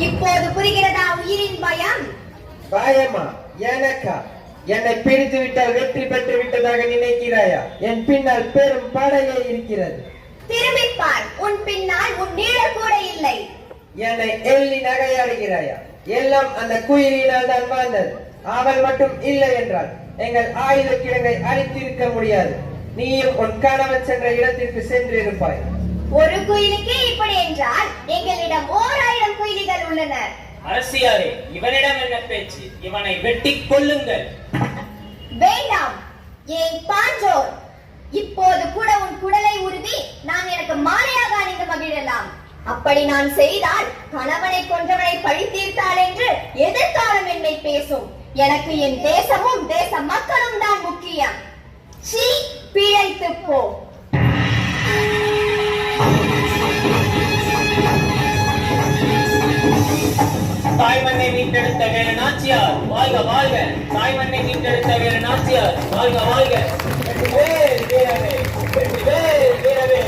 இப்போது புரிகிறதா உயிரின் பயம்? பயமா? எனக்கா? என்னை பிடித்து விட்டால் வெற்றி பெற்று விட்டதாக நினைக்கிறாயா? என் பின்னால் பெரும் படையே இருக்கிறது. திரும்பிப்பார், உன் பின்னால் உன் நீழல் கூட இல்லை. என்னை எள்ளி நகையாடுகிறாயா? எல்லாம் அந்த குயிலினால் தான் வாழ்ந்தது. அவள் மட்டும் இல்லை என்றால் எங்கள் ஆயுத கிழங்கை அழித்திருக்க முடியாது. நீயும் உன் கணவன் சென்ற இடத்திற்கு சென்று இருப்பாய். ஒரு குயிலுக்கே இப்படி என்றால் எங்களிடம் 1000 குயிலிகள் உள்ளன. அரசியாரே, இவனிடம் என்ன பேச்சு? இவனை வெட்டி கொல்லுங்கள். வேண்டாம், ஏன் பாஞ்சோர், இப்போது கூட உன் குடலை உருவி நான் எனக்கு மாலையாக அணிந்து மகிழலாம். அப்படி நான் செய்தால் கணவனை கொன்றவனை பழி தீர்த்தாள் என்று எதிர்காலம் என்னை பேசும். எனக்கு என் தேசமும் தேச மக்களும் தான் முக்கியம். சீ, பிழைத்து போ. தாய்மண்ணை மீட்டெடுத்த வேறு நாச்சியார் வாழ்க வாழ்க! தாய்மண்ணை மீட்டெடுத்த வேறு நாச்சியார் வாழ்க வாழ்க! வெற்றிவேல் வீரவே! வெற்றிவேல் வீரவே!